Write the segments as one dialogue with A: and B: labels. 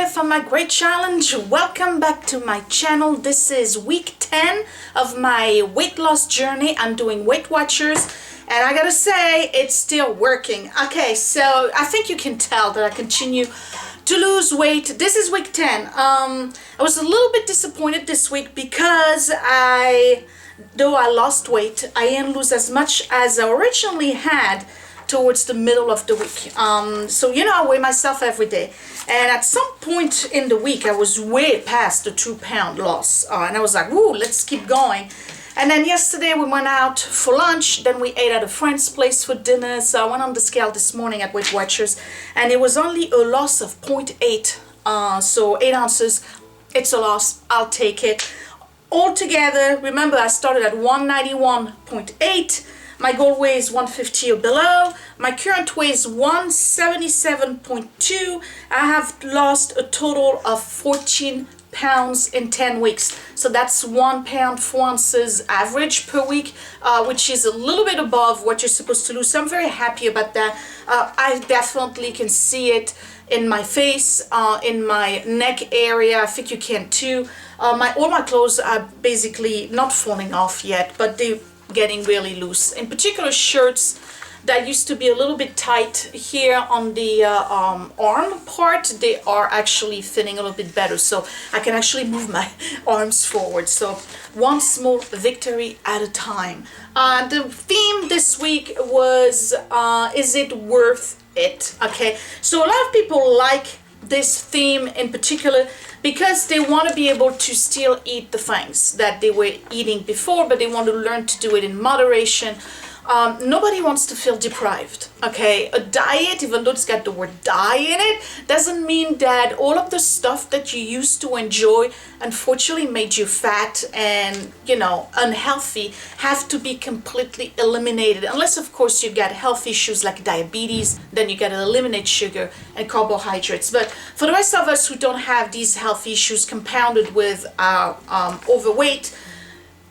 A: here for my great challenge. Welcome back to my channel. This is week 10 of my weight loss journey. I'm doing Weight Watchers and I gotta say it's still working. Okay, so I think you can tell that I continue to lose weight. This is week 10. I was a little bit disappointed this week because though I lost weight, I didn't lose as much as I originally had towards the middle of the week. So you know, I weigh myself every day, and at some point in the week I was way past the 2-pound loss, and I was like, woo, let's keep going. And then yesterday we went out for lunch, then we ate at a friend's place for dinner. So I went on the scale this morning at Weight Watchers and it was only a loss of 0.8, so 8 ounces. It's a loss, I'll take it. Altogether, remember I started at 191.8. My goal weight is 150 or below. My current weight is 177.2. I have lost a total of 14 pounds in 10 weeks. So that's 1 pound 4 ounces average per week, which is a little bit above what you're supposed to lose. So I'm very happy about that. I definitely can see it in my face, in my neck area. I think you can too. All my clothes are basically not falling off yet, but they're getting really loose. In particular, shirts that used to be a little bit tight here on the arm part, they are actually fitting a little bit better, so I can actually move my arms forward. So one small victory at a time. The theme this week was is it worth it? Okay, so a lot of people like this theme in particular because they want to be able to still eat the things that they were eating before, but they want to learn to do it in moderation. Nobody wants to feel deprived, okay? A diet, even though it's got the word die in it, doesn't mean that all of the stuff that you used to enjoy unfortunately made you fat and, you know, unhealthy have to be completely eliminated. Unless, of course, you got health issues like diabetes, then you got to eliminate sugar and carbohydrates. But for the rest of us who don't have these health issues compounded with overweight,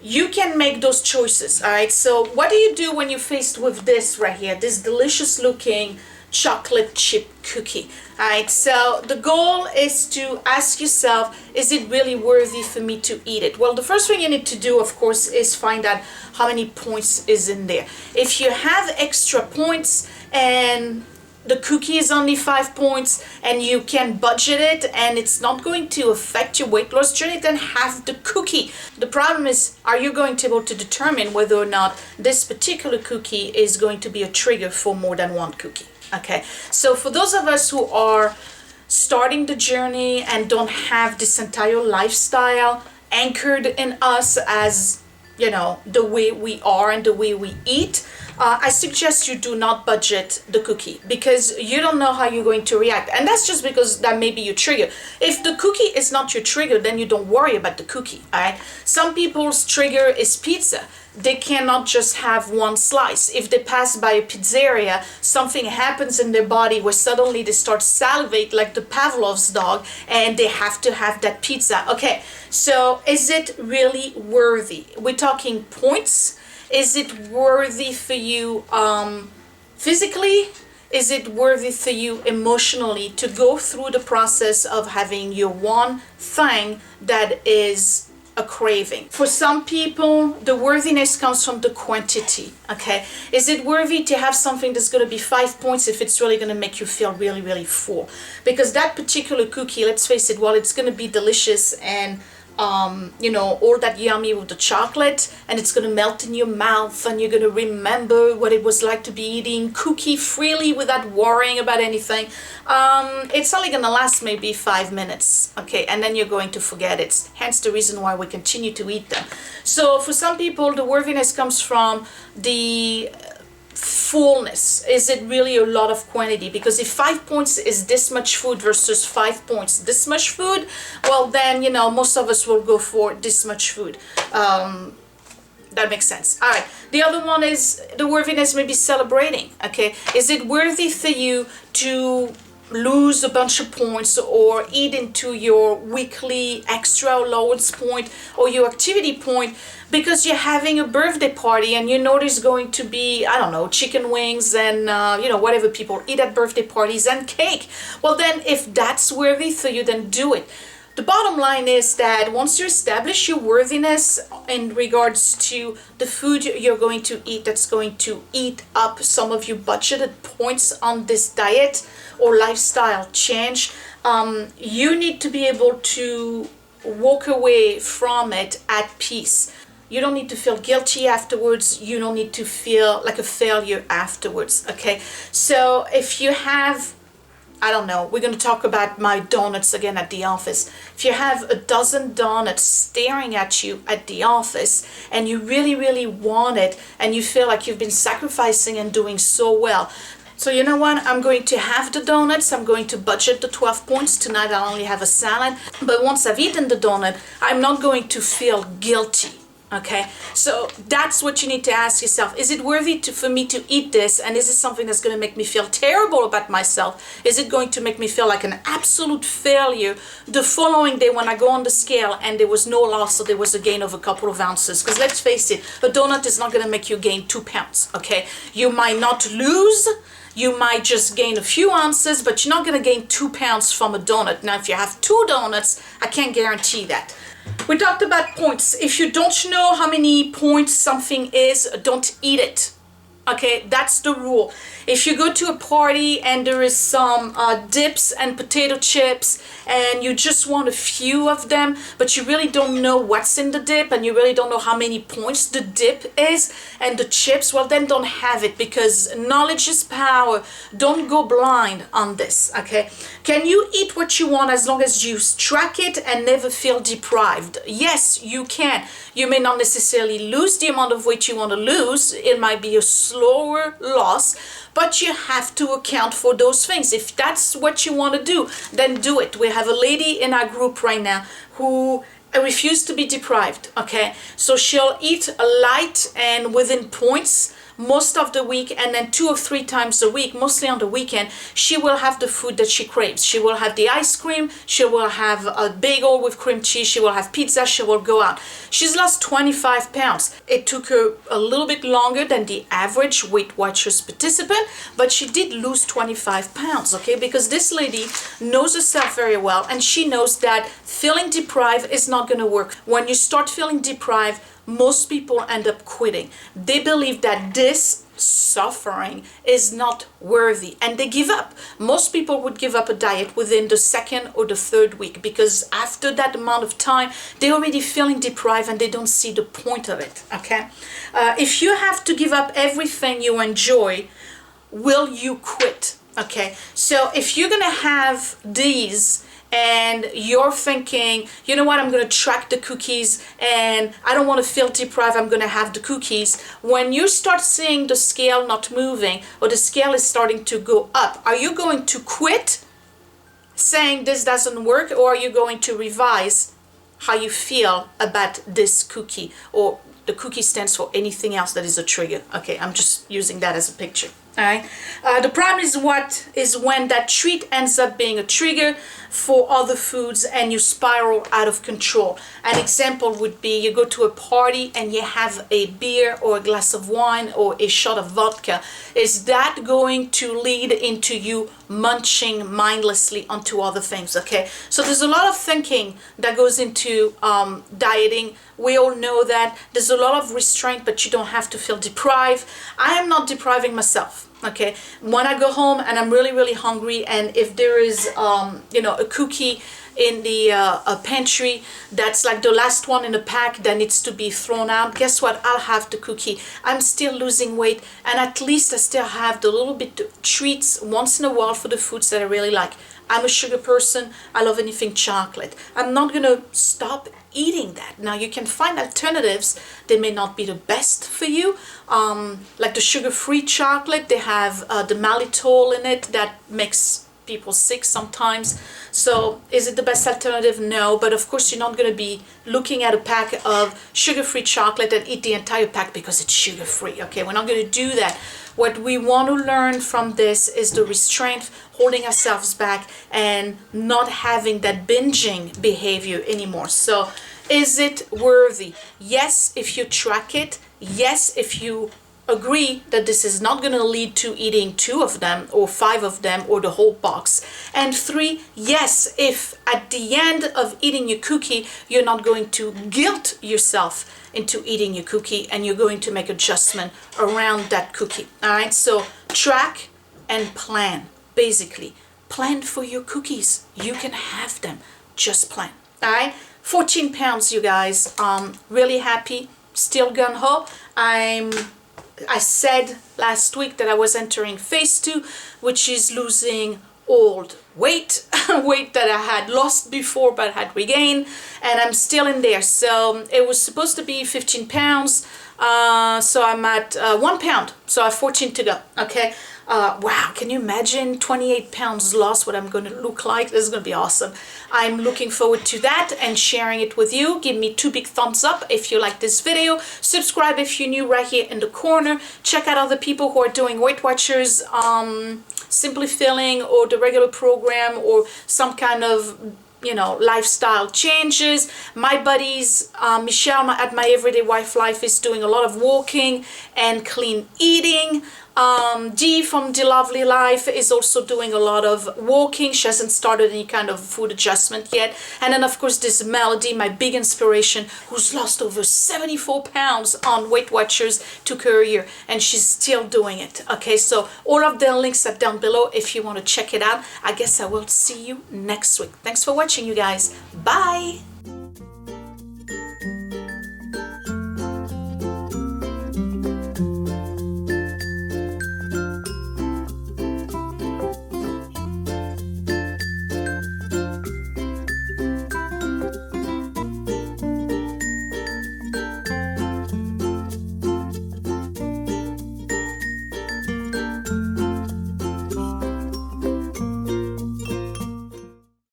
A: you can make those choices. All right, so what do you do when you're faced with this right here, this delicious looking chocolate chip cookie? All right, so the goal is to ask yourself, is it really worthy for me to eat it? Well, the first thing you need to do, of course, is find out how many points is in there. If you have extra points and the cookie is only 5 points and you can budget it and it's not going to affect your weight loss journey, then have the cookie. The problem is, are you going to be able to determine whether or not this particular cookie is going to be a trigger for more than one cookie? Okay, so for those of us who are starting the journey and don't have this entire lifestyle anchored in us as, you know, the way we are and the way we eat, I suggest you do not budget the cookie because you don't know how you're going to react. And that's just because that may be your trigger. If the cookie is not your trigger, then you don't worry about the cookie, all right? Some people's trigger is pizza. They cannot just have one slice. If they pass by a pizzeria, something happens in their body where suddenly they start salivate like the Pavlov's dog and they have to have that pizza. Okay, so is it really worthy? We're talking points. Is it worthy for you physically? Is it worthy for you emotionally to go through the process of having your one thing that is a craving? For some people, the worthiness comes from the quantity, okay? Is it worthy to have something that's going to be 5 points if it's really going to make you feel really, really full? Because that particular cookie, let's face it, while it's going to be delicious and you know, all that yummy with the chocolate, and it's going to melt in your mouth and you're going to remember what it was like to be eating cookie freely without worrying about anything, it's only going to last maybe 5 minutes, okay, and then you're going to forget it. Hence the reason why we continue to eat them. So for some people, the worthiness comes from the fullness. Is it really a lot of quantity? Because if 5 points is this much food versus 5 points this much food, well then, you know, most of us will go for this much food. That makes sense. All right, the other one is the worthiness, maybe celebrating. Okay, is it worthy for you to lose a bunch of points or eat into your weekly extra allowance point or your activity point because you're having a birthday party and you know there's going to be, I don't know, chicken wings and whatever people eat at birthday parties and cake. Well then, if that's worthy for you, then do it. The bottom line is that once you establish your worthiness in regards to the food you're going to eat that's going to eat up some of your budgeted points on this diet or lifestyle change, you need to be able to walk away from it at peace. You don't need to feel guilty afterwards. You don't need to feel like a failure afterwards, okay? So if you have, I don't know, we're going to talk about my donuts again at the office. If you have a dozen donuts staring at you at the office and you really, really want it and you feel like you've been sacrificing and doing so well, so you know what, I'm going to have the donuts, I'm going to budget the 12 points. Tonight I'll only have a salad, but once I've eaten the donut, I'm not going to feel guilty. Okay, so that's what you need to ask yourself. Is it worthy for me to eat this? And is it something that's going to make me feel terrible about myself? Is it going to make me feel like an absolute failure the following day when I go on the scale and there was no loss or there was a gain of a couple of ounces? Because let's face it, a donut is not going to make you gain 2 pounds, okay? You might not lose, you might just gain a few ounces, but you're not going to gain 2 pounds from a donut. Now, if you have 2 donuts, I can't guarantee that. We talked about points. If you don't know how many points something is, don't eat it. Okay, that's the rule. If you go to a party and there is some dips and potato chips and you just want a few of them, but you really don't know what's in the dip and you really don't know how many points the dip is and the chips, well then don't have it, because knowledge is power. Don't go blind on this, okay? Can you eat what you want as long as you track it and never feel deprived? Yes, you can. You may not necessarily lose the amount of weight you want to lose. It might be a slower loss, but you have to account for those things. If that's what you want to do, then do it. We have a lady in our group right now who refused to be deprived, okay? So she'll eat light and within points most of the week, and then 2 or 3 times a week, mostly on the weekend, she will have the food that she craves. She will have the ice cream, she will have a bagel with cream cheese, she will have pizza, she will go out. She's lost 25 pounds. It took her a little bit longer than the average Weight Watchers participant, but she did lose 25 pounds, okay? Because this lady knows herself very well, and she knows that feeling deprived is not gonna work. When you start feeling deprived, most people end up quitting. They believe that this suffering is not worthy and they give up. Most people would give up a diet within the 2nd or the 3rd week, because after that amount of time they're already feeling deprived and they don't see the point of it, okay? If you have to give up everything you enjoy, will you quit? Okay, so if you're gonna have these and you're thinking, you know what, I'm going to track the cookies and I don't want to feel deprived, I'm going to have the cookies. When you start seeing the scale not moving or the scale is starting to go up, are you going to quit saying this doesn't work, or are you going to revise how you feel about this cookie? Or the cookie stands for anything else that is a trigger. Okay, I'm just using that as a picture. All right. The problem is when that treat ends up being a trigger for other foods and you spiral out of control. An example would be you go to a party and you have a beer or a glass of wine or a shot of vodka. Is that going to lead into you munching mindlessly onto other things? Okay, so there's a lot of thinking that goes into dieting. We all know that there's a lot of restraint, but you don't have to feel deprived. I am not depriving myself. Okay, when I go home and I'm really, really hungry, and if there is, a cookie in the pantry that's like the last one in the pack that needs to be thrown out, guess what? I'll have the cookie. I'm still losing weight, and at least I still have the little bit of treats once in a while for the foods that I really like. I'm a sugar person. I love anything chocolate. I'm not gonna stop eating that. Now you can find alternatives. They may not be the best for you, like the sugar-free chocolate. They have the maltitol in it that makes people sick sometimes. So is it the best alternative? No, but of course you're not going to be looking at a pack of sugar-free chocolate and eat the entire pack because it's sugar-free. Okay, we're not going to do that. What we want to learn from this is the restraint, holding ourselves back, and not having that binging behavior anymore. So is it worthy? Yes, if you track it. Yes, if you agree that this is not going to lead to eating 2 of them or 5 of them or the whole box. And 3, yes, if at the end of eating your cookie, you're not going to guilt yourself into eating your cookie, and you're going to make adjustment around that cookie. All right, so track and plan. Basically, plan for your cookies. You can have them. Just plan. All right, 14 pounds, you guys. Really happy. Still gung-ho. I said last week that I was entering phase 2, which is losing old weight, weight that I had lost before but had regained, and I'm still in there. So it was supposed to be 15 pounds, so I'm at 1 pound, so I have 14 to go. Okay. Wow, can you imagine 28 pounds lost, what I'm going to look like? This is going to be awesome. I'm looking forward to that and sharing it with you. Give me 2 big thumbs up if you like this video. Subscribe if you're new right here in the corner. Check out other people who are doing Weight Watchers, Simply Feeling, or the regular program, or some kind of, you know, lifestyle changes. My buddies, Michele at My Everyday Wife Life is doing a lot of walking and clean eating. Dee from deelovelylife is also doing a lot of walking. She hasn't started any kind of food adjustment yet. And then of course this Melody, my big inspiration, who's lost over 74 pounds on Weight Watchers, took her a year, and she's still doing it. Okay, so all of their links are down below if you want to check it out. I guess I will see you next week. Thanks for watching, you guys. Bye.